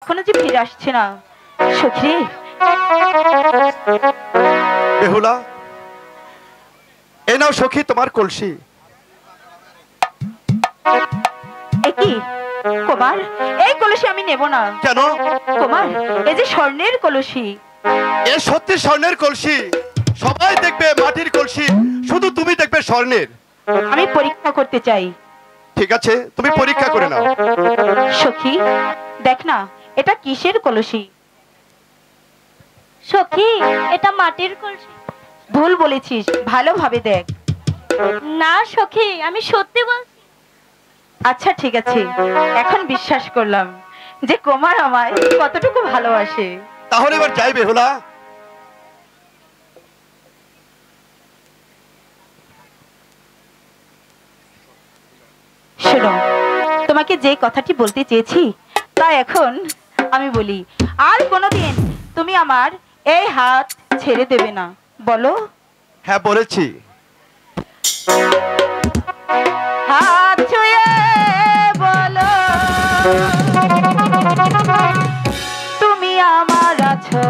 এখনো যে ফিরে আসছে না। সখী বেহুলা, এই নাও সখী তোমার কলসি। কি কুমার, এই কলসি আমি নেব না। কেন? কুমার, এই যে স্বর্ণের কলসি। এ সত্যি স্বর্ণের কলসি? সবাই দেখবে মাটির কলসি, শুধু তুমি দেখবে স্বর্ণের। আমি পরীক্ষা করতে চাই। ঠিক আছে, তুমি পরীক্ষা করে নাও। সখী দেখ না, এটা কিসের কলসি? সখী, এটা মাটির কলসি। ভুল বলেছিস, ভালোভাবে দেখ। না সখী, আমি সত্যি বলছি। আচ্ছা ঠিক আছে, এখন বিশ্বাস করলাম যে কুমার আমায় কতটুকু ভালোবাসে। তাহলে এবার যাই বেহুলা। শোনো, তোমাকে যে কথাটি বলতে চেয়েছি তা এখন আমি বলি। আর কোনোদিন তুমি আমার এই হাত ছেড়ে দেবে না, বলো? হ্যাঁ বলেছি। হাত ছুঁয়ে বলো তুমি আমার আছো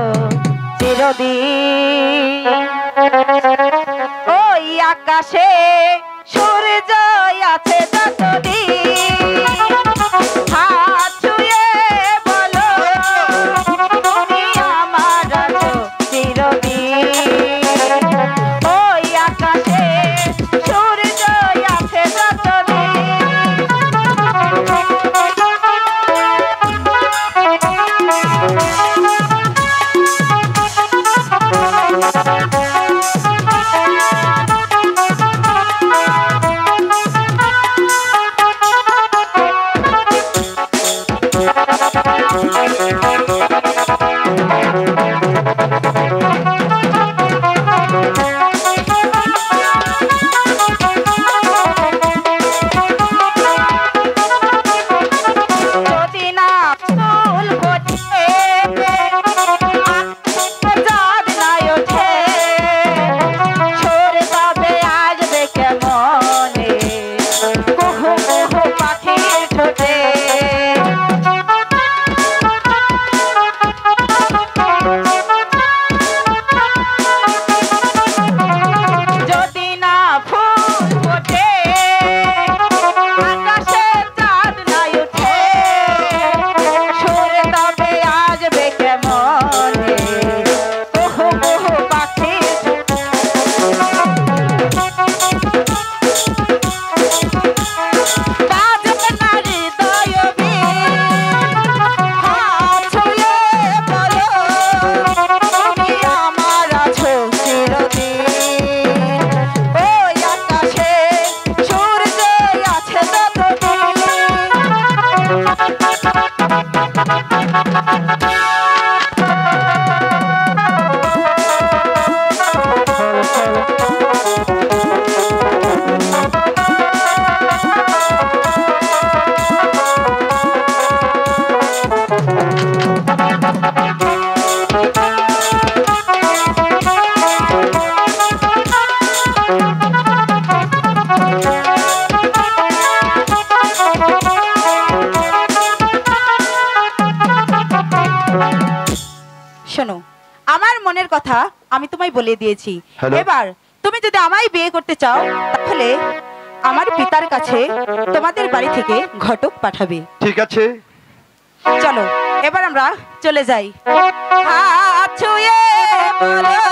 চিরদিন। ওই আকাশে সূর্য আছে যতদিন। হাত ছুঁয়ে বলো তুমি আমার আছো চিরদিন। ওই আকাশে সূর্য আছে শোনো, আমার মনের কথা আমি তোমায় বলে দিয়েছি। এবার তুমি যদি আমায় বিয়ে করতে চাও তাহলে আমার পিতার কাছে তোমাদের বাড়ি থেকে ঘটক পাঠাবে। ঠিক আছে, চলো এবার আমরা চলে যাই। হাত ছুঁয়ে বলো